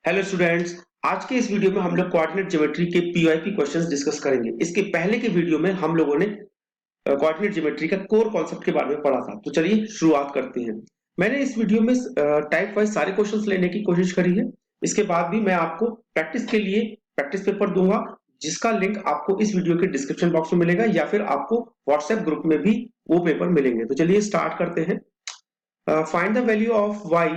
Hello students. आज के इस वीडियो में हम लोग कोऑर्डिनेट ज्योमेट्री के पीवाईक्यू क्वेश्चंस डिस्कस करेंगे। इसके पहले के वीडियो में हम लोगों ने कोऑर्डिनेट ज्योमेट्री का कोर कॉन्सेप्ट के बारे में पढ़ा था। तो चलिए शुरुआत करते हैं। मैंने इस वीडियो में टाइप वाइज सारे क्वेश्चंस लेने की कोशिश करी है। इसके बाद भी मैं आपको प्रैक्टिस के लिए प्रैक्टिस पेपर दूंगा, जिसका लिंक आपको इस वीडियो के डिस्क्रिप्शन बॉक्स में मिलेगा या फिर आपको व्हाट्सएप ग्रुप में भी वो पेपर मिलेंगे। तो चलिए स्टार्ट करते हैं। Find the value of y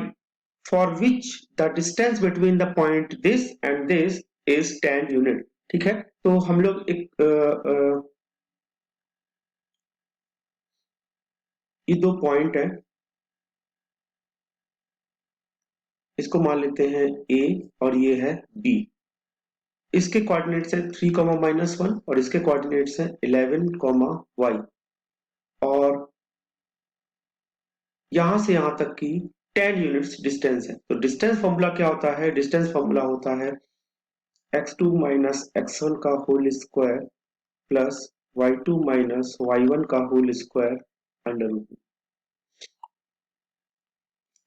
for which the distance between the point this and this is 10 unit। ठीक है, तो हम लोग एक ये दो पॉइंट है, इसको मान लेते हैं a और ये है b। इसके कोऑर्डिनेट्स है 3, -1 और इसके कोऑर्डिनेट्स है 11, y। और यहां से यहां तक की 10 यूनिट्स डिस्टेंस है। तो डिस्टेंस फॉर्मूला क्या होता है? डिस्टेंस फॉर्मूला होता है x2 - x1 का whole square plus y2 - y1 का होल स्क्वायर अंडर रूट।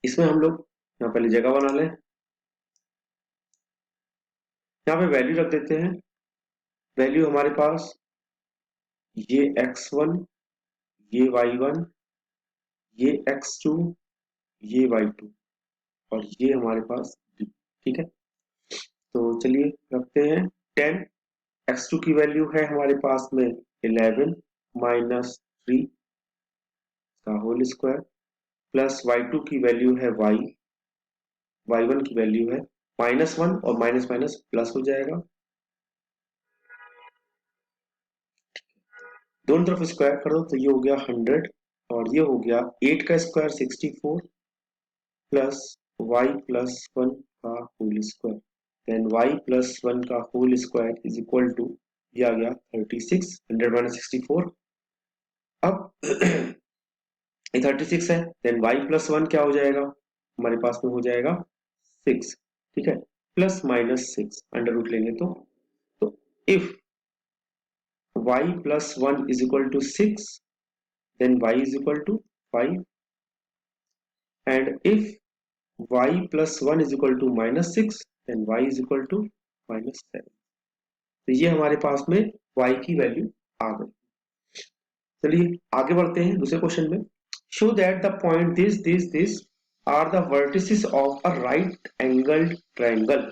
इसमें हम लोग यहाँ पहले जगह बना लें, यहाँ पे वैल्यू रख देते हैं। वैल्यू हमारे पास ये x1, ये y1, ये x2, ये y2 और ये हमारे पास d। ठीक है, तो चलिए रखते हैं 10। x2 की वैल्यू है हमारे पास में 11 -3 का होल स्क्वायर प्लस y2 की वैल्यू है y1 की वैल्यू है -1 और माइनस माइनस प्लस हो जाएगा, दोनों तरफ स्क्वायर करो तो ये हो गया 100 और ये हो गया 8 का स्क्वायर 64 प्लस y प्लस 1 का whole square. Then y plus 1 का whole square is equal to ये आ गया 36। 100 - 64। अब ये 36 है, देन y प्लस 1 क्या हो जाएगा? हमारे पास में हो जाएगा 6। ठीक है, प्लस -6 अंडर रूट लेंगे तो if y plus 1 is equal to 6, then y is equal to 5, and if y plus 1 is equal to -6, then y is equal to -7। तो ये हमारे पास में y की वैल्यू आ गई। चलिए आगे बढ़ते हैं दूसरे क्वेश्चन में। Show that the point this are the vertices of a right angled triangle.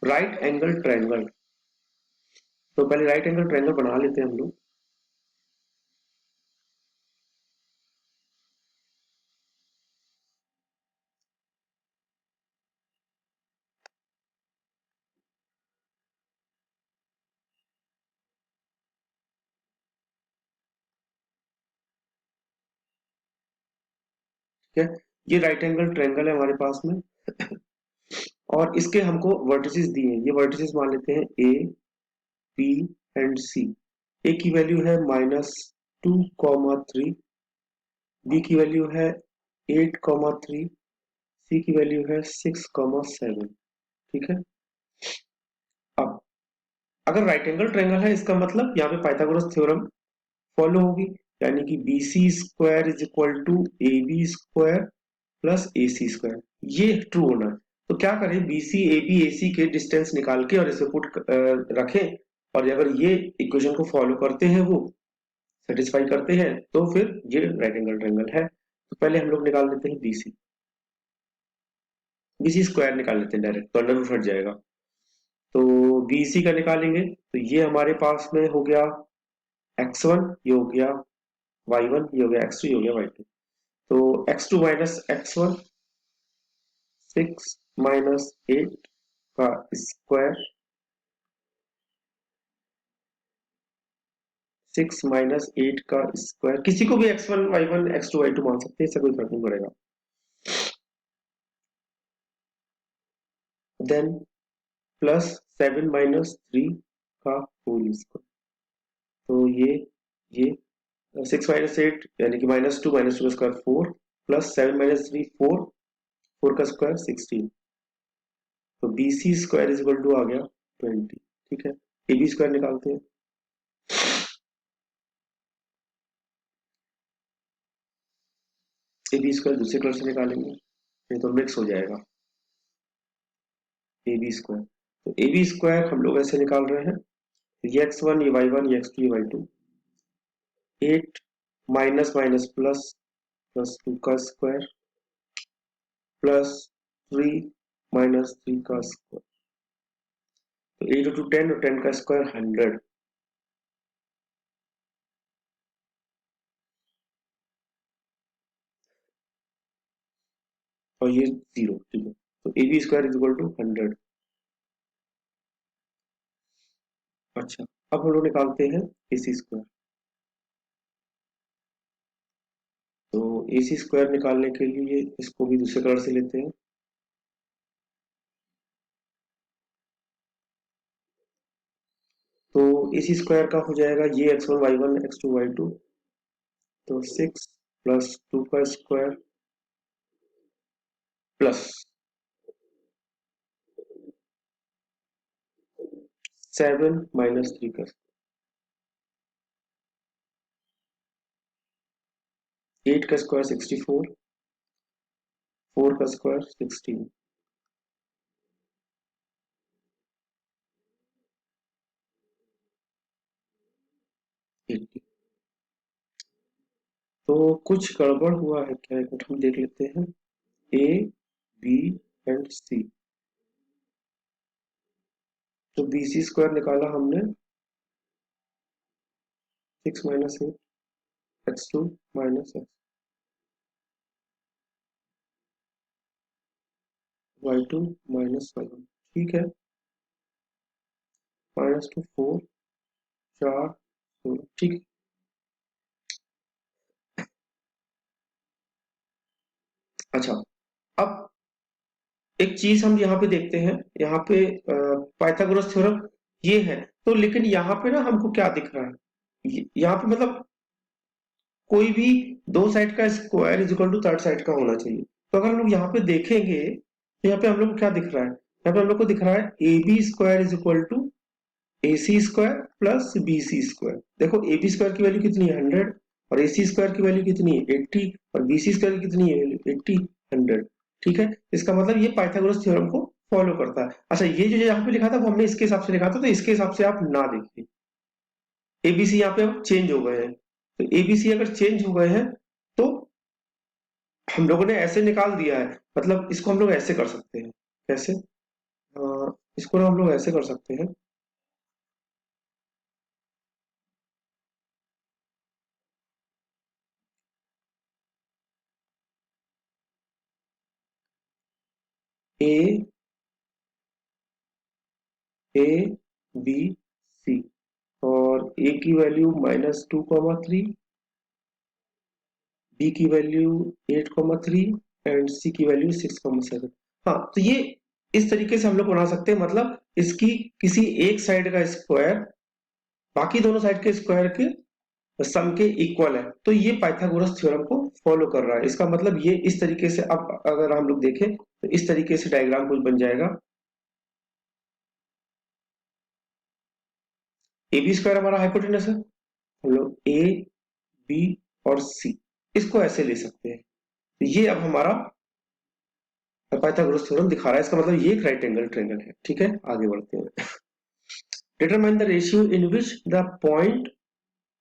Right angle triangle, तो पहले राइट एंगल ट्रायंगल बना लेते हैं हम लोग। ठीक है, ये राइट एंगल ट्रायंगल है हमारे पास में और इसके हमको वर्टिसेस दिए हैं। ये वर्टिसेस मान लेते हैं ए, बी एंड सी। ए की वैल्यू है -2, 3, बी की वैल्यू है 8, 3, सी की वैल्यू है 6, 7। ठीक है, अब अगर राइट एंगल ट्रायंगल है इसका मतलब यहाँ पे पाइथागोरस थ्योरम फॉलो होगी, यानी कि B C square is equal to A B square plus A C square, ये ट्रू होना है। तो क्या करें, बी सी ए बी ए सी के डिस्टेंस निकाल के और इसे पुट रखें, और अगर ये इक्वेशन को फॉलो करते हैं, वो सेटिस्फाई करते हैं, तो फिर ये राइट एंगल ट्रायंगल है। तो पहले हम लोग निकाल लेते हैं बीसी। बीसी स्क्वायर निकाल लेते हैं डायरेक्ट, तो अंडर रूट हट जाएगा। तो बीसी का निकालेंगे तो ये हमारे पास में हो गया x1, ये हो गया y1, ये हो गया x2, ये हो गया y2। तो x2 माइनस x1, 6 - 8 का स्क्वायर, 6 - 8 का स्क्वायर, किसी को भी x1 y1 x2 y2 मान सकते हैं, इससे कोई फर्क नहीं पड़ेगा। देन प्लस 7 - 3 का होल स्क्वायर। तो ये 6 - 8 यानी कि -2 का स्क्वायर 4 प्लस 7 - 3 4, 4 का स्क्वायर 16। तो B C square is equal to आ गया 20। ठीक है, ए बी स्क्वायर निकालते हैं। ए बी स्क्वायर दूसरे कलर से निकालेंगे, नहीं तो मिक्स हो जाएगा। A B square. तो ए बी स्क्वायर हम लोग ऐसे निकाल रहे हैं, ये x1 ये y1 ये x2 ये y2, 8 minus minus plus, plus 2 का स्क्वायर प्लस 3 माइनस 3 का स्क्वायर। तो 8 टू 10 और 10 का स्क्वायर 100, और ये 0, ठीक है। तो A B square is equal to 100। अच्छा, अब हम लोग निकालते हैं ए सी स्क्वायर। तो ए सी स्क्वायर निकालने के लिए इसको भी दूसरे कलर से लेते हैं। तो ए सी स्क्वायर का हो जाएगा ये x1 y1 x2 y2, तो 6 प्लस 2 का स्क्वायर प्लस 7 माइनस 3 का, 8 का स्क्वायर 64, 4 का स्क्वायर 16, 80। तो कुछ गड़बड़ हुआ है क्या, एक मिनट हम देख लेते हैं। ए बी एंड सी, तो बी सी स्क्वायर निकाला हमने 6 minus 8 x2 minus y2 minus y1, ठीक है। माइनस टू 4 4 16, ठीक है। अच्छा, अब एक चीज हम यहाँ पे देखते हैं, यहाँ पे पाइथागोरस थ्योरम ये है, तो लेकिन यहाँ पे ना हमको क्या दिख रहा है, यहाँ पे मतलब कोई भी दो साइड का square is equal to third side का होना चाहिए। तो अगर हम लोग यहाँ पे देखेंगे तो यहाँ पे हम लोग को क्या दिख रहा है, यहाँ पे हम लोग को दिख रहा है A B square is equal to A C square plus B C square. देखो ए बी स्क्वायर की वैल्यू कितनी है 100, और ए सी स्क्वायर की वैल्यू कितनी है 80, और बी सी स्क्वायर की कितनी है वैल्यू 80, 100, ठीक है। इसका मतलब ये पाइथागोरस थ्योरम को फॉलो करता है। अच्छा, ये जो यहाँ पे लिखा था वो हमने इसके हिसाब से लिखा था, तो इसके हिसाब से आप ना देखिए, एबीसी यहाँ पे अब चेंज हो गए हैं। तो एबीसी अगर चेंज हो गए हैं तो हम लोगों ने ऐसे निकाल दिया है, मतलब इसको हम लोग ऐसे कर सकते हैं। कैसे? इसको ना हम लोग ऐसे कर सकते हैं, ए ए बी सी, और ए की वैल्यू -2, 3, बी की वैल्यू 8, 3 एंड सी की वैल्यू 6, 7। हाँ, तो ये इस तरीके से हम लोग बना सकते हैं, मतलब इसकी किसी एक साइड का स्क्वायर बाकी दोनों साइड के स्क्वायर के सम के इक्वल है, तो ये पाइथागोरस थ्योरम को फॉलो कर रहा है। इसका मतलब ये इस तरीके से, अब अगर हम लोग देखें तो इस तरीके से डायग्राम कुछ बन जाएगा। ए बी स्क्वायर हमारा हाइपोटेनस है, हम लोग ए बी और सी इसको ऐसे ले सकते हैं। तो ये अब हमारा पाइथागोरस थ्योरम दिखा रहा है, इसका मतलब ये एक राइट एंगल ट्रायंगल है, ठीक है। आगे बढ़ते हैं। Determine the ratio in which the point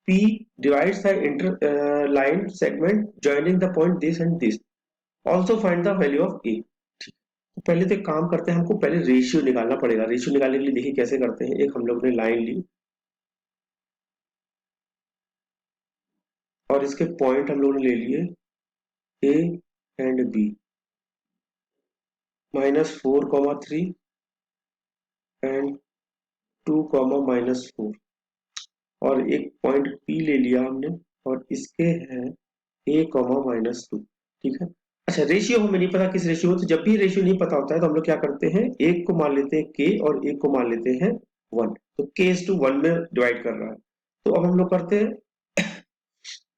P divides the interline segment joining the point this and this. Also find the value of A. तो पहले तो एक काम करते हैं, हमको पहले रेशियो निकालना पड़ेगा। रेशियो निकालने के लिए देखिए कैसे करते हैं। एक हम लोग ने लाइन ली और इसके पॉइंट हम लोग ने ले लिए ए एंड बी, -4, 3 एंड 2, -4, और एक पॉइंट पी ले लिया हमने और इसके हैं a, -2, ठीक है। अच्छा, रेशियो हमें नहीं पता किस रेशियो, तो जब भी रेशियो नहीं पता होता है तो हम लोग क्या करते हैं, एक को मान लेते हैं k और एक को मान लेते हैं 1, तो k:1 में डिवाइड कर रहा है। तो अब हम लोग करते हैं,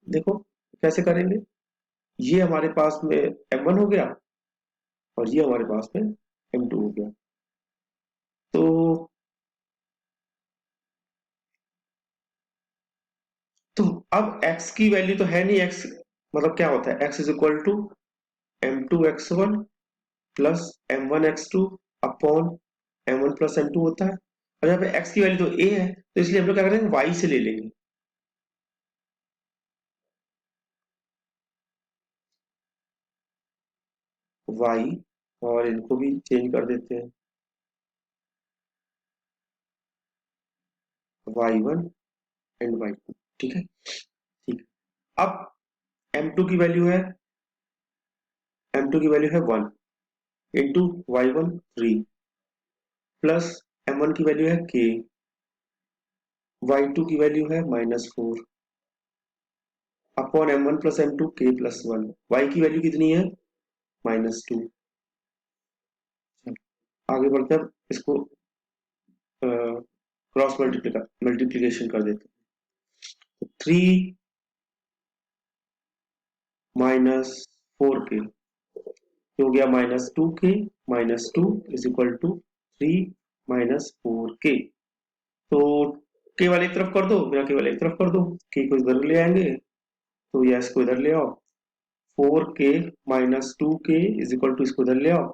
देखो कैसे करेंगे। ये हमारे पास में m1 हो गया और ये हमारे पास में m2 हो गया। तो तो अब x की वैल्यू तो है नहीं, x मतलब क्या होता है, x is equal to m2 x1 plus m1 x2 upon m1 plus m2 होता है, और यहाँ पे x की वैल्यू तो a है, तो इसलिए हम लोग क्या करेंगे, y से ले लेंगे। y, और इनको भी चेंज कर देते हैं, y1 एंड y2। ठीक है, ठीक है। अब m2 की वैल्यू है, m2 की वैल्यू है 1 इंटू y1 3 प्लस m1 की वैल्यू है k, y2 की वैल्यू है -4 upon m1 plus m2 k plus 1। y की वैल्यू कितनी है, -2। आगे बढ़ते हैं, इसको क्रॉस मल्टीप्लीकेशन कर देते हैं। 3 माइनस 4k हो गया -2k, -2 is equal to 3 -4k। तो k वाले एक तरफ कर दो, मेरा k वाले एक तरफ कर दो, k को इधर ले आएंगे, तो यस को इधर ले आओ, 4k -2k is equal to, इसको इधर ले आओ,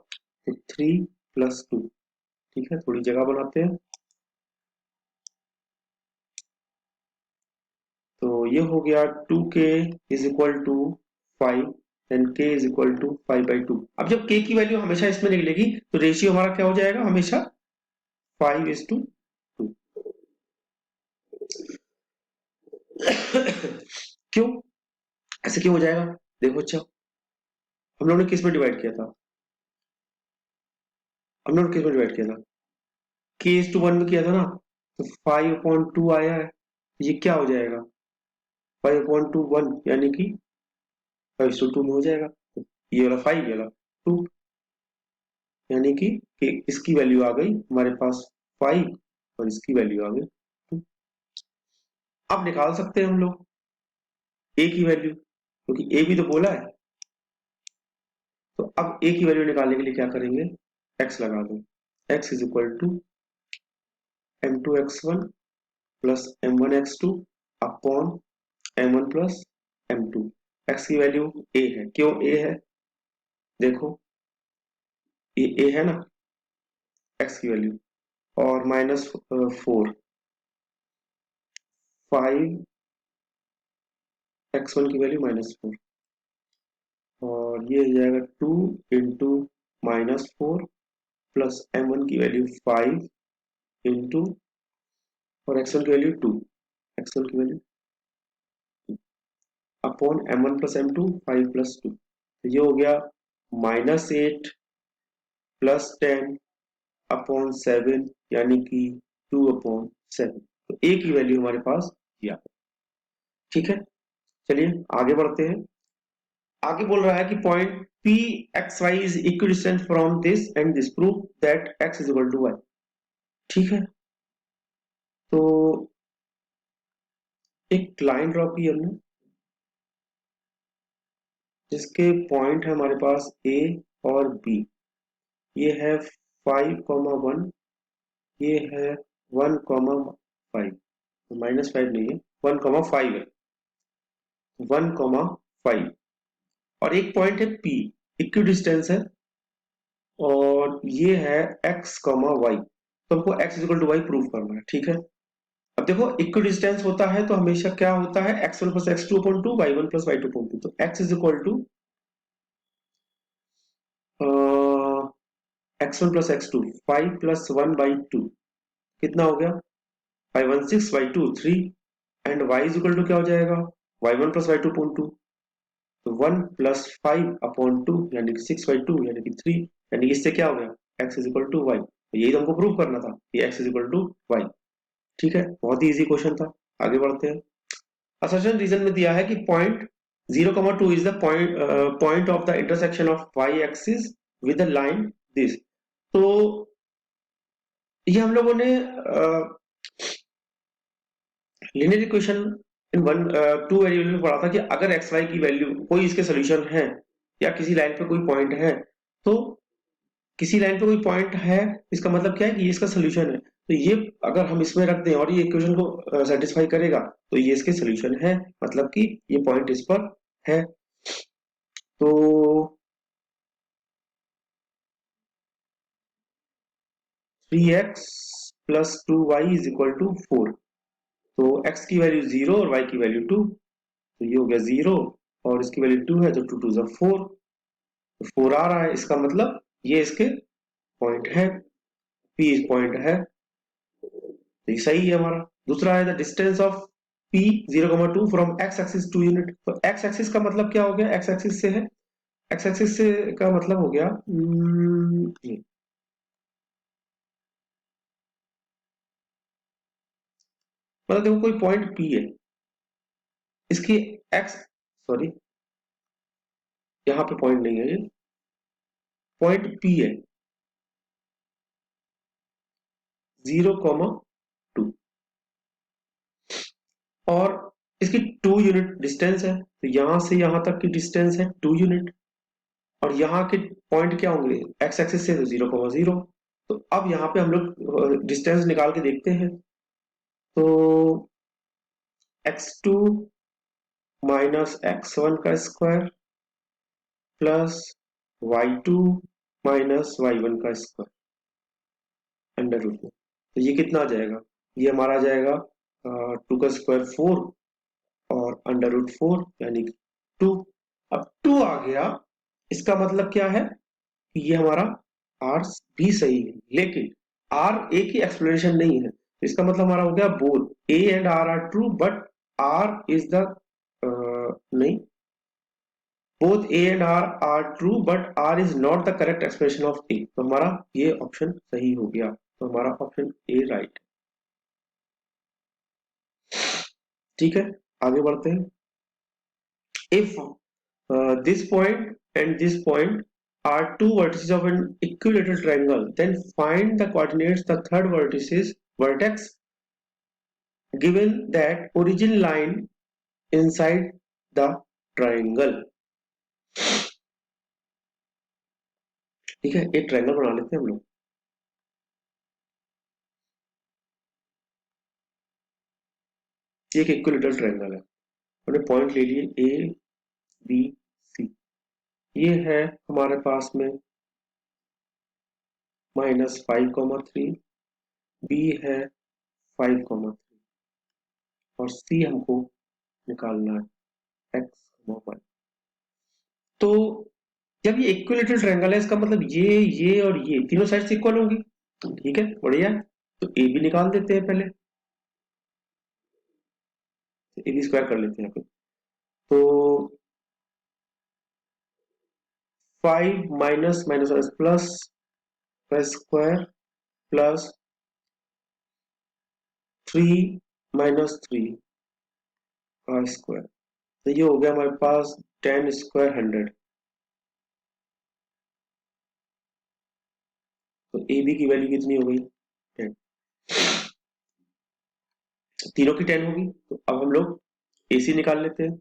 तो 3 + 2। ठीक है, थोड़ी जगह बनाते हैं, तो ये हो गया 2k is equal to 5 and k is equal to 5/2। अब जब k की वैल्यू हमेशा इसमें निकलेगी तो रेशियो हमारा क्या हो जाएगा, हमेशा 5:2। क्यों, ऐसे क्यों हो जाएगा, देखो अच्छा, हम लोगों ने किस में डिवाइड किया था, हम लोगों ने किस में डिवाइड किया था, k:1 में किया था ना, तो 5/2 आया है, ये क्या हो जाएगा, 5/2 1, यानी कि 5:2 में हो जाएगा। तो ये वाला 5, ये वाला 2, यानी कि इसकी वैल्यू आ गई हमारे पास 5 और इसकी वैल्यू आ गई 2। अब निकाल सकते हैं हम लोग a की वैल्यू, क्योंकि a भी तो बोला है। तो अब a की वैल्यू निकालने के लिए क्या करेंगे, x लगा दो, x is equal to m2x1 plus m1x2 upon m1 plus m2। x की वैल्यू a है, क्यों a है, देखो ये a है ना, x की वैल्यू, और -4, 5x1 की वैल्यू -4, और ये हो जाएगा 2 इंटू -4 प्लस m1 की वैल्यू 5 इंटू, और x1 की वैल्यू 2, x1 की value upon m1 plus m2 5 + 2, तो ये हो गया -8 प्लस 10 अपॉन 7, यानी कि 2/7। तो a की वैल्यू हमारे पास दिया। ठीक है, चलिए आगे बढ़ते हैं। आगे बोल रहा है कि point P x y is equidistant from this and this, prove that x is equal to y. ठीक है, तो एक लाइन ड्रॉ की हमने, जिसके पॉइंट है हमारे पास a और b, ये है 5,1, ये है 1,5, तो -5 नहीं है, 1,5 है, 1,5, और एक पॉइंट है p, इक्विडिस्टेंस है, और ये है x, y। तो हमको x equal to y prove करना है। ठीक है, अब देखो इक्विडिस्टेंस होता है तो हमेशा क्या होता है, x1 + x2/2, y1 + y2/2। तो x is equal to x1 + x2, 5 + 1/2, कितना हो गया, 5 × 1 = 6, y2 3, and y is equal to क्या हो जाएगा, y1 + y2/2, तो 1 + 5/2 यानी कि 6/2 यानी कि 3, यानी कि इससे क्या हो गया, x is equal to y. यही तो हमको प्रूव करना था कि x is equal to y. ठीक है, बहुत ही इजी क्वेश्चन था। आगे बढ़ते हैं। असर्शन रीजन में दिया है कि point 0,2 is the point of the intersection of y axis with the line this. तो ये हम लोगों ने लीनियर इक्वेशन इन 2 वेरिएबल में पढ़ा था कि अगर एक्स वाई की वैल्यू कोई इसके सोल्यूशन है, या किसी लाइन पे कोई पॉइंट है, तो किसी लाइन पे कोई पॉइंट है, इसका मतलब क्या है कि ये इसका सोल्यूशन है। तो ये अगर हम इसमें रख दें और ये इक्वेशन को सेटिस्फाई करेगा, तो ये इसके सोल्यूशन है, मतलब कि ये पॉइंट इस पर है। तो 3x plus 2y is equal to 4। तो x की वैल्यू 0 और y की वैल्यू 2, तो ये हो गया 0 और इसकी वैल्यू 2 है, तो 2 2 जा 4, तो 4 आ रहा है। इसका मतलब ये इसके पॉइंट है, P पॉइंट है, तो ये सही है हमारा। दूसरा है the distance of P 0,2 from x axis two unit. तो x एक्सिस का मतलब क्या हो गया, x एक्सिस से है, x एक्सिस से का मतलब हो गया ये, मतलब देखो कोई पॉइंट P है, इसकी x, सॉरी यहाँ पे पॉइंट नहीं है, ये पॉइंट P है 0,2 और इसकी 2 यूनिट डिस्टेंस है, तो यहां से यहां तक की डिस्टेंस है 2 यूनिट, और यहाँ के पॉइंट क्या होंगे, x एक्सिस से तो 0,0। तो अब यहाँ पे हम लोग डिस्टेंस निकाल के देखते हैं। तो x2 माइनस x1 का square plus y2 minus y1 का स्क्वायर अंडर रूट में, तो ये कितना आ जाएगा, ये हमारा आ जाएगा 2 का स्क्वायर 4 और अंडर रूट 4 यानी 2। अब 2 आ गया, इसका मतलब क्या है कि ये हमारा आर भी सही है, लेकिन आर एक ही एक्सप्लेनेशन नहीं है, तो इसका मतलब हमारा हो गया both A and R true, but R is the नहीं, both A and R true but R is not the correct explanation of A, तो हमारा ये ऑप्शन सही हो गया, तो हमारा ऑप्शन ए राइट। ठीक है, आगे बढ़ते हैं। If this point and this point are two vertices of an equilateral triangle, then find the coordinates the third vertex given that origin line inside the triangle। ठीक है, एक ट्रायंगल बना लेते हैं हम लोग। ये एक इक्विलेटरल ट्रायंगल है, हमने पॉइंट ले लिए ए बी सी। ये है हमारे पास में -5,3, बी है 5,3 और सी हमको निकालना है x, y। तो जब ये इक्विलेटरल ट्रायंगल है, इसका मतलब ये और ये तीनों साइड इक्वल होंगी। ठीक है, बढ़िया है। तो ए बी निकाल देते हैं पहले, ए बी स्क्वायर कर लेते हैं यहाँ पे। तो 5 माइनस माइनस प्लस का स्क्वायर प्लस 3 - 3 का स्क्वायर, तो ये हो गया हमारे पास 10 स्क्वायर 100। तो ए बी की वैल्यू कितनी हो गई, 10, तीनों की 10 होगी। तो अब हम लोग ए सी निकाल लेते हैं।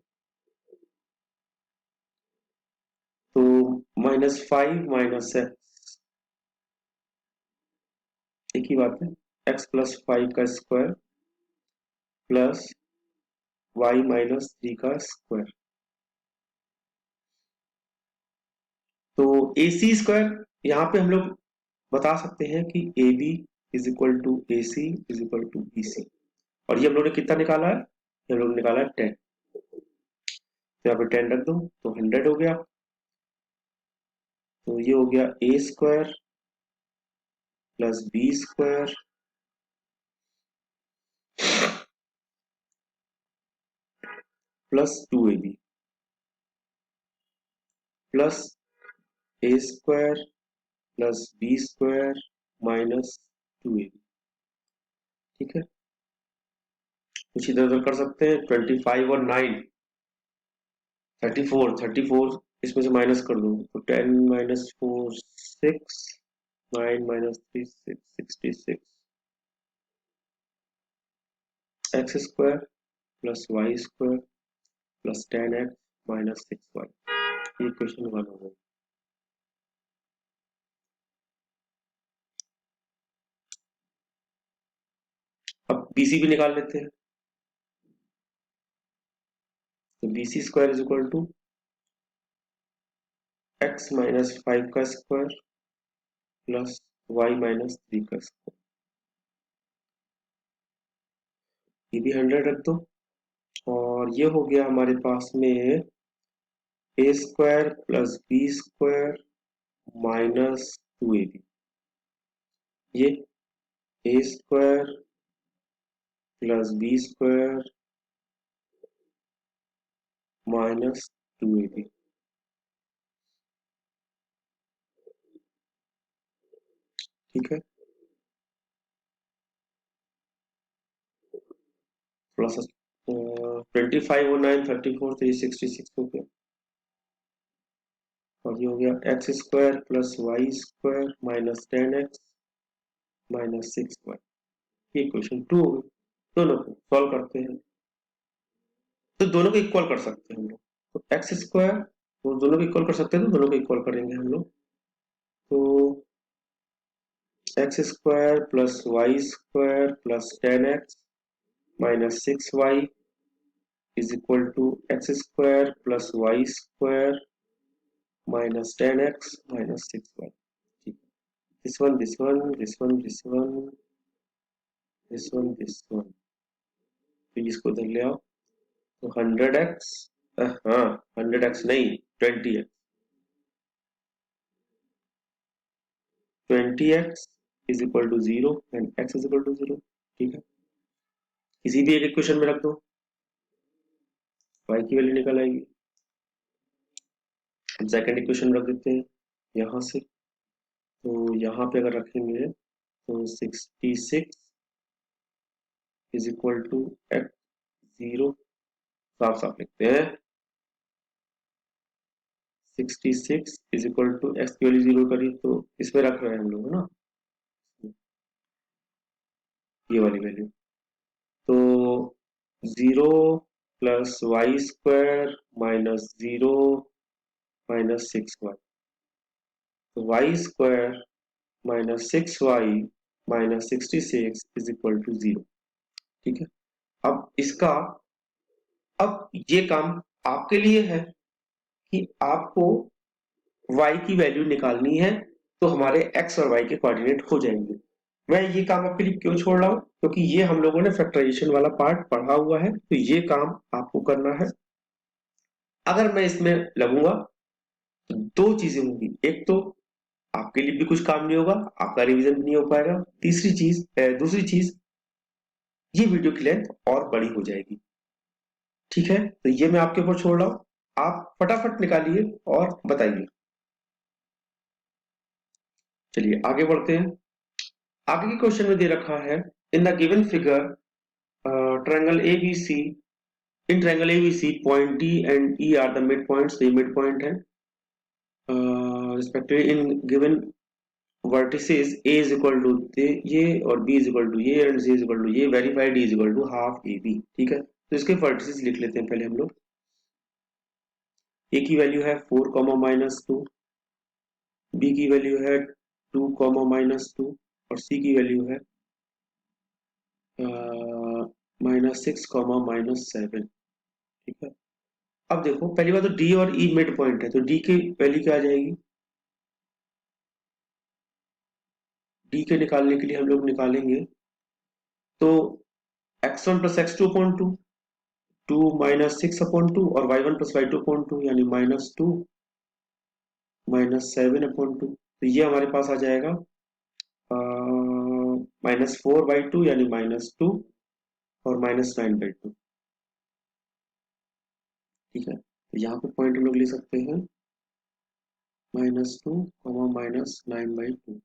तो -5 माइनस है, एक ही बात है, x+5 का स्क्वायर प्लस y - 3 का स्क्वायर। तो ए सी स्क्वायर यहाँ पे हम लोग बता सकते हैं कि A B is equal to A C is equal to B C, और ये हम लोग ने कितना निकाला है, ये हम लोग ने निकाला है 10। तो यहाँ पे 10 रख दो तो 100 हो गया। तो ये हो गया A square plus B square plus 2ab plus A square plus B square -2ab। ठीक है, कुछ इधर उधर कर सकते हैं, 25 और 9 34 इसमें से माइनस कर दो, तो 10 - 4 6, 9 - 3 6, 66 x square plus y square plus 10x minus 6y। ये क्वेश्चन 1 हो गया। अब बीसी भी निकाल लेते हैं। तो BC square is equal to x - 5 का स्क्वायर प्लस वाई माइनस 3 का स्क्वायर, ये भी 100 रख दो। और ये हो गया हमारे पास में A square plus B square minus 2ab, ये A square plus B square minus 2ab। ठीक है, थोड़ा सा 25 और 9 34 366 हो गया। और ये हो गया x square plus y square minus 10x minus 6y। ये इक्वेशन 2 हो गई। दोनों को सॉल्व करते हैं तो दोनों को इक्वल कर सकते हैं हम लोग। तो एक्स स्क्वायर, तो दोनों को इक्वल कर सकते हैं, तो दोनों को इक्वल करेंगे हम लोग। तो x square plus y square plus 10x minus 6y is equal to x square plus y square minus 10x minus 6y। ठीक है, this one this one this one this one this one this one, तो इसको इधर ले आओ। तो 100x, हाँ 100x नहीं 20x, 20x is equal to 0 and x is equal to 0। ठीक है, किसी भी एक इक्वेशन में रख दो, y की वैल्यू निकल आएगी। हम सेकंड इक्वेशन रख देते हैं यहाँ से। तो यहाँ पे अगर रखेंगे तो 66 इज इक्वल टू x 0, साफ साफ लिखते हैं 66 इज इक्वल टू एक्स की वैल्यू 0 करी, तो इसमें रख रहे हैं हम लोग, है ना, ये वाली वैल्यू। तो 0 plus y square minus 0 minus 6y, तो y square minus 6y minus 66 is equal to 0। ठीक है, अब इसका, अब ये काम आपके लिए है कि आपको y की वैल्यू निकालनी है, तो हमारे x और y के कोऑर्डिनेट हो जाएंगे। मैं ये काम आपके लिए क्यों छोड़ रहा हूं, क्योंकि ये हम लोगों ने फैक्टराइजेशन वाला पार्ट पढ़ा हुआ है, तो ये काम आपको करना है। अगर मैं इसमें लगूंगा तो दो चीजें होंगी, एक तो आपके लिए भी कुछ काम नहीं होगा, आपका रिवीजन भी नहीं हो पाएगा। दूसरी चीज, ये वीडियो की लेंथ और बड़ी हो जाएगी। ठीक है, तो ये मैं आपके ऊपर छोड़ रहा हूं, आप फटाफट निकालिए और बताइए। चलिए आगे बढ़ते हैं। आगे के क्वेश्चन में दे रखा है, in the given figure triangle ABC, in triangle ABC point D and E are the mid points, ये मिड पॉइंट है respectively in given vertices A is equal to ये और B इज इक्वल टू ये and C is equal to ये, verify D is equal to half AB। ठीक है, तो इसके वर्टिसेस लिख लेते हैं पहले हम लोग। A की वैल्यू है 4 कॉमा माइनस 2, B की वैल्यू है 2 कॉमा माइनस 2 और C की वैल्यू है माइनस 6 कॉमा माइनस 7। ठीक है, अब देखो पहली बात तो डी और ई मिड पॉइंट है, तो डी की वैल्यू क्या आ जाएगी, डी के निकालने के लिए हम लोग निकालेंगे तो x1 plus x two upon two, two minus 6 upon two और y1 plus y two upon two यानी माइनस 2 माइनस 7 अपॉन टू, तो ये हमारे पास आ जाएगा -4/2 यानी -2 और -9/2। ठीक है, तो यहाँ पे पॉइंट हम लोग ले सकते हैं -2 -9/2।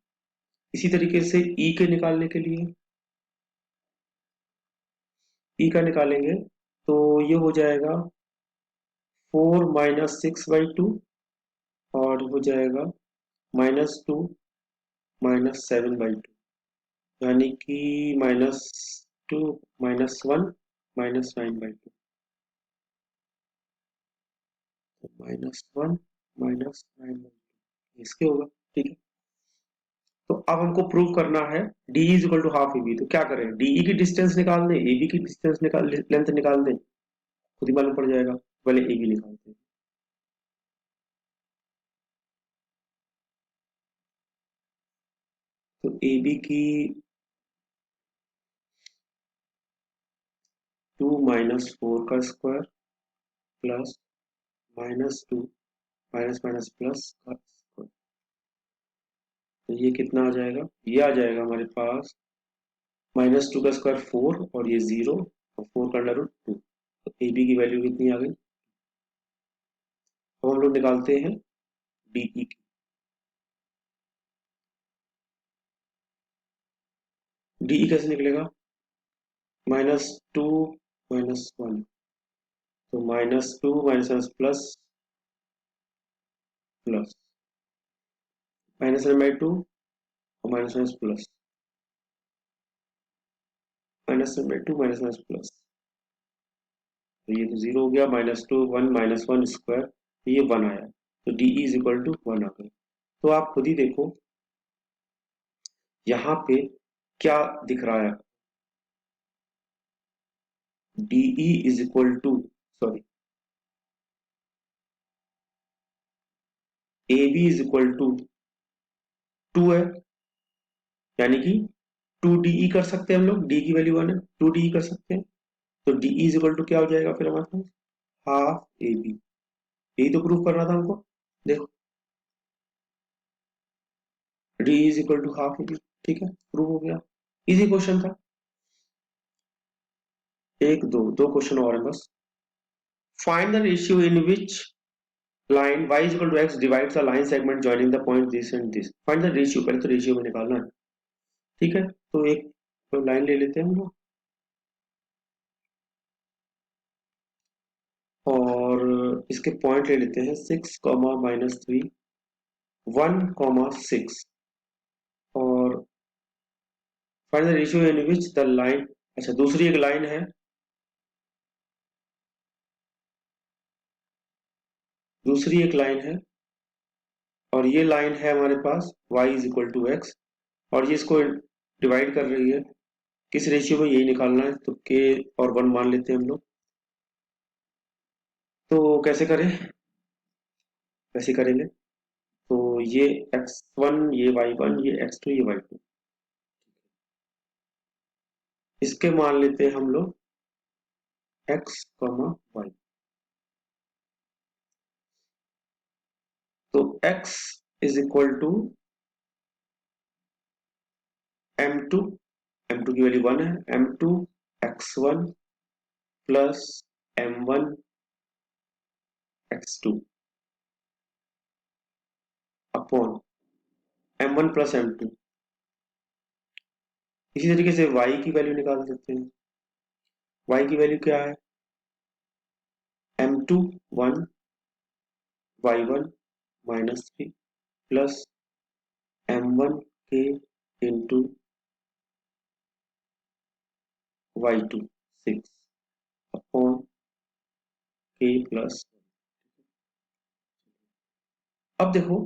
इसी तरीके से ई के निकालने के लिए, ई का निकालेंगे तो ये हो जाएगा 4 -6/2 और हो जाएगा -2 -7/2 यानी कि -2 -1 -9/2, -1 -9/2 इसके होगा। ठीक है, तो अब हमको प्रूव करना है D is equal to half A B, तो क्या करें, डीई की डिस्टेंस निकाल दें, ए बी की डिस्टेंस निकाल, लेंथ निकाल दें, खुद ही मालूम पड़ जाएगा। पहले ए बी निकालते हैं। ए बी की 2 माइनस 4 का square plus -2 minus minus plus का स्क्वायर, तो ये कितना आ जाएगा, ये आ जाएगा हमारे पास -2 का स्क्वायर 4 और ये 0 और 4 का अंडर रूट 2। तो ए बी की वैल्यू कितनी आ गई। अब हम लोग निकालते हैं डीई की। डीई कैसे निकलेगा, -2 -1, तो -2 माइनस माइनस प्लस प्लस -2 और minus minus plus -2 minus minus plus, तो ये तो 0 हो गया, -2 1 -1 स्क्वायर, तो ये 1 आया, तो डी इज इक्वल टू 1 आ गया। तो आप खुद ही देखो यहाँ पे क्या दिख रहा है, DE is equal to, sorry, A B is equal to 2 है, यानी कि 2 डीई कर सकते हैं हम लोग, डी की वैल्यू 1 है, 2 डीई कर सकते हैं, तो डीई इज इक्वल टू क्या हो जाएगा फिर हमारे पास, हाफ ए बी। यही तो प्रूफ करना था हमको, देखो D is equal to half A B, ठीक है, प्रूव हो गया, इजी क्वेश्चन था। एक दो क्वेश्चन और है बस। Find the ratio in which line y is equal to x divides the line segment joining the point this and this. Find the ratio, पहले तो रेशियो में निकालना है, ठीक है, तो एक तो लाइन ले लेते हैं हम लोग और इसके पॉइंट ले लेते हैं 6, -3, 1, 6 और find the ratio in which the line, अच्छा दूसरी एक लाइन है, दूसरी एक लाइन है और ये लाइन है हमारे पास y is equal to x और ये इसको डिवाइड कर रही है, किस रेशियो में यही निकालना है, तो k और 1 मान लेते हैं हम लोग। तो कैसे करें, कैसे करेंगे, तो ये x1 ये y1 ये x2 ये y2, इसके मान लेते हैं हम लोग x, y, तो x is equal to m2, m2 की वैल्यू 1 है, m2 x1 plus m1 x2 upon m1 plus m2। इसी तरीके से y की वैल्यू निकाल सकते हैं, y की वैल्यू क्या है, m2 1 y1 -3 plus m1 k into y2 6 upon k plus. अब देखो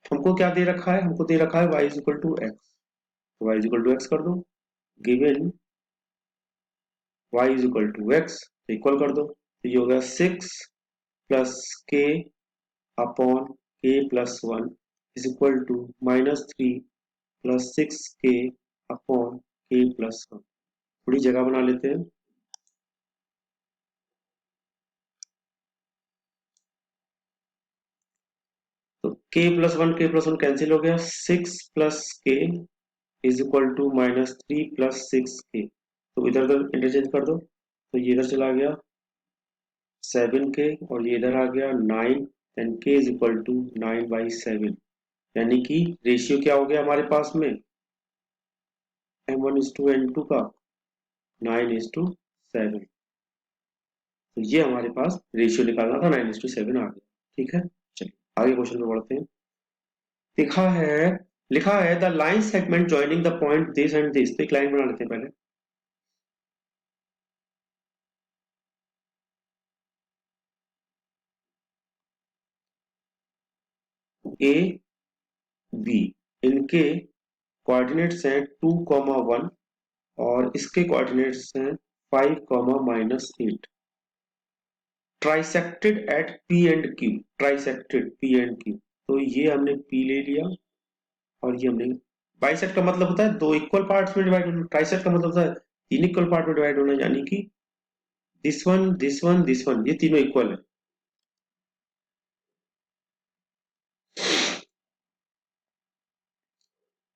हमको क्या दे रखा है, हमको दे रखा है y is equal to x, तो y is equal to x कर दो, given y is equal to x, तो इक्वल कर दो, तो ये हो गया 6 plus k upon k plus 1 is equal to -3 plus 6 k upon k plus 1। थोड़ी जगह बना लेते हैं, तो k+1 कैंसिल हो गया, 6 plus k is equal to -3 plus 6 के, तो इधर उधर इंटरचेंज कर दो, तो ये इधर चला गया 7 के और ये इधर आ गया 9, then k is equal to 9/7, यानी कि रेशियो क्या हो गया हमारे पास में m1:n2 का 9:7, तो ये हमारे पास रेशियो निकालना था, 9:7 आ गया, ठीक है। चलिए आगे क्वेश्चन में बढ़ते हैं। लिखा है the line segment joining the point this and this, तो एक लाइन बना लेते हैं पहले, ए बी, इनके कोऑर्डिनेट्स हैं 2, 1 और इसके कोऑर्डिनेट्स हैं 5, -8, trisected at P and Q, trisected P and Q, तो ये हमने पी ले लिया और ये हमने बाइसेक्ट का मतलब होता है दो इक्वल पार्ट्स में डिवाइड होना, ट्राइसेक्ट का मतलब होता है तीन इक्वल पार्ट में डिवाइड होना, यानी कि this one this one this one, ये तीनों इक्वल है।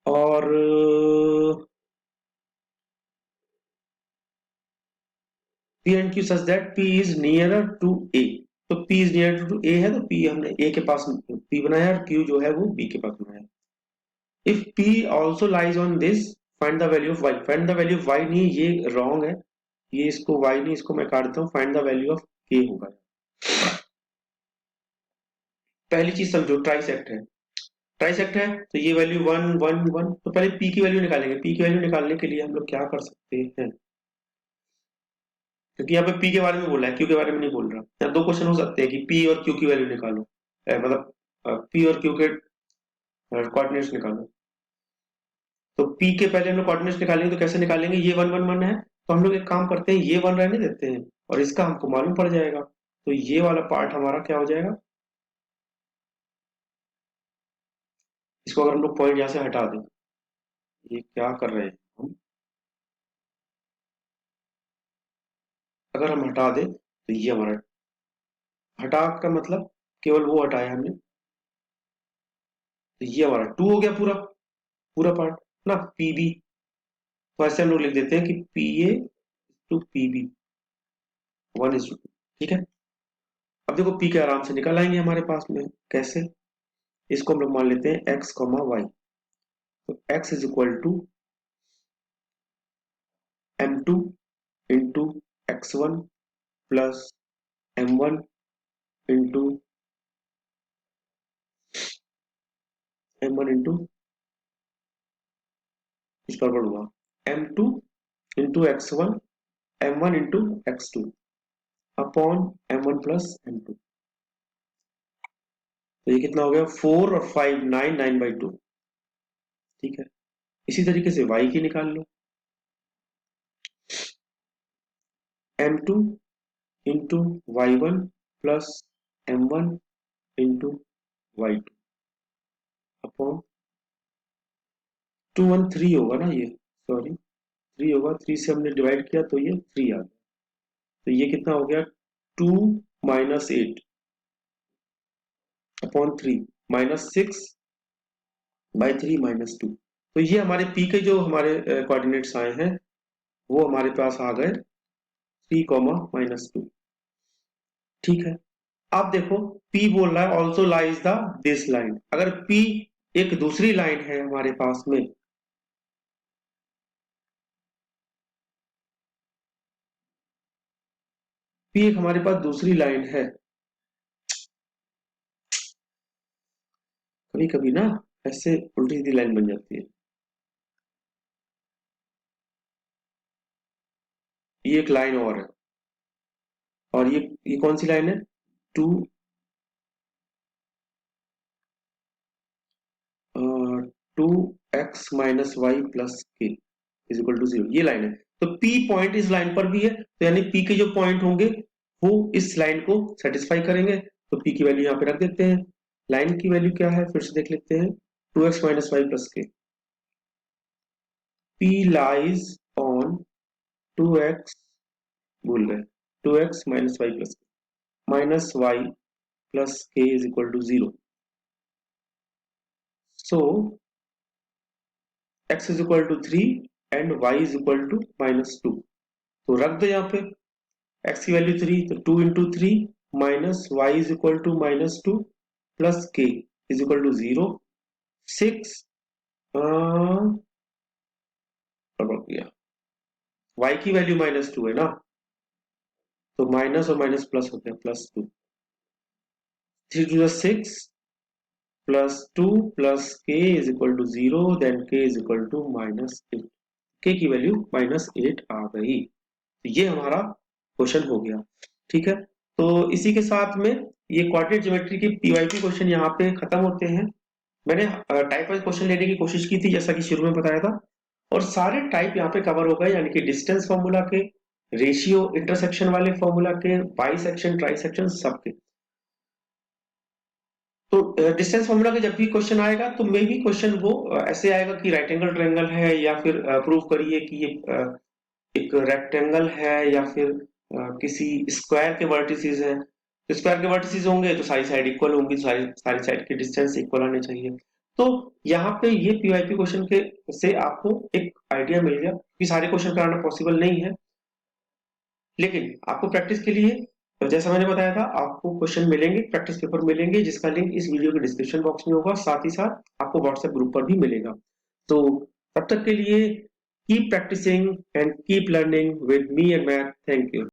और P and Q such that P is nearer to A, तो P is nearer to A है तो P हमने A के पास P बनाया और Q जो है वो B के पास बनाया। If P also lies on this, find the value of Y, find the value of Y नहीं, ये wrong है, ये इसको Y नहीं, इसको मैं काट देता हूँ, find the value of K होगा। पहली चीज समझो, ट्राइसेक्ट है, ट्राइसेक्ट है तो ये वैल्यू वन वन वन, तो पहले P की वैल्यू निकालेंगे। P की वैल्यू निकालने के लिए हम लोग क्या कर सकते हैं, क्योंकि यहाँ पे P के बारे में बोला है, Q के बारे में नहीं बोल रहा। यहाँ दो क्वेश्चन हो सकते हैं कि P और Q की वैल्यू निकालो, मतलब P और Q के कोऑर्डिनेट्स निकालो। तो P के पहले हम लोग कोऑर्डिनेट्स निकालेंगे, तो कैसे निकालेंगे, ये वन वन वन है तो हम लोग एक काम करते हैं, ये वन रहने देते हैं और इसका हमको मालूम पड़ जाएगा, तो ये वाला पार्ट हमारा क्या हो जाएगा, इसको अगर हम लोग पॉइंट यहाँ से हटा दें, ये क्या कर रहे हैं हम, अगर हम हटा दें तो ये हमारा, हटा का मतलब केवल वो हटाया हमने, तो ये हमारा टू हो गया पूरा, पूरा पार्ट ना, पीबी। तो ऐसे हम लोग लिख देते हैं कि P A to PB, one is to two, ठीक है। अब देखो पी के आराम से निकल आएंगे हमारे पास में, कैसे, इसको हम लोग मान लेते हैं एक्स कॉमा वाई, तो X is equal to M two into X one plus M one into M one into, कुछ गड़बड़ हुआ, M two into X one, M one into X two upon M one plus M two, तो ये कितना हो गया, four और five nine, nine by two, ठीक है। इसी तरीके से y की निकाल लो, M two into Y one plus M one into y two upon two one three होगा ना, ये सॉरी थ्री होगा, थ्री से हमने डिवाइड किया तो ये थ्री आ गया, तो ये कितना हो गया, two minus eight upon three, minus six by three minus two, तो ये हमारे p के जो हमारे कोऑर्डिनेट्स आए हैं वो हमारे पास आ गए थ्री कॉमा माइनस टू, ठीक है। अब देखो P बोल रहा है also lies the this line, अगर P एक दूसरी लाइन है हमारे पास में, P एक हमारे पास दूसरी लाइन है, कभी कभी ना ऐसे उल्टी सीधी लाइन बन जाती है, ये एक लाइन और है, और ये कौन सी लाइन है, two two x minus y plus k is equal to zero, ये लाइन है। तो P पॉइंट इस लाइन पर भी है, तो यानी P के जो पॉइंट होंगे वो इस लाइन को सेटिस्फाई करेंगे, तो P की वैल्यू यहाँ पे रख देते हैं। लाइन की वैल्यू क्या है फिर से देख लेते हैं, two x minus y plus k, P lies on two x, भूल गए, two x minus y plus minus y plus k is equal to zero, so x is equal to three and y is equal to minus two, तो रख दो यहाँ पे x की value three, तो two into three minus y is equal to minus two plus k is equal to zero, six गया, y की value minus two है ना, तो माइनस और माइनस प्लस होते हैं, plus two, three two six plus two plus k is equal to zero, then k is equal to minus eight, k की value minus eight आ गई, तो ये हमारा क्वेश्चन हो गया, ठीक है। तो इसी के साथ में ये क्वाड्रेटिक ज्योमेट्री के पीवाईक्यू क्वेश्चन यहाँ पे खत्म होते हैं। मैंने टाइप वाइज क्वेश्चन लेने की कोशिश की थी जैसा कि शुरू में बताया था, और सारे टाइप यहाँ पे कवर हो गए, यानी कि डिस्टेंस फॉर्मूला के, रेशियो इंटरसेक्शन वाले फॉर्मूला के, बाई सेक्शन ट्राई सेक्शन सबके। तो डिस्टेंस फॉर्मूला का जब भी क्वेश्चन आएगा तो मे भी क्वेश्चन वो ऐसे आएगा कि राइट एंगल ट्रायंगल है, या फिर प्रूव करिए कि ये एक रेक्टेंगल है, या फिर किसी स्क्वायर के वर्टिसेस हैं। तो स्क्वायर के वर्टिसेस होंगे तो सारी साइड इक्वल होंगी, तो सारी सारी साइड के डिस्टेंस इक्वल आने चाहिए। तो यहाँ पे ये पीवाईक्यू क्वेश्चन के से आपको एक आइडिया मिल गया कि सारे क्वेश्चन कराना पॉसिबल नहीं है, लेकिन आपको प्रैक्टिस के लिए, तो जैसा मैंने बताया था, आपको क्वेश्चन मिलेंगे, प्रैक्टिस पेपर मिलेंगे, जिसका लिंक इस वीडियो के डिस्क्रिप्शन बॉक्स में होगा, साथ ही साथ आपको व्हाट्सएप ग्रुप पर भी मिलेगा। तो तब तक के लिए keep practicing and keep learning with me and math. Thank you.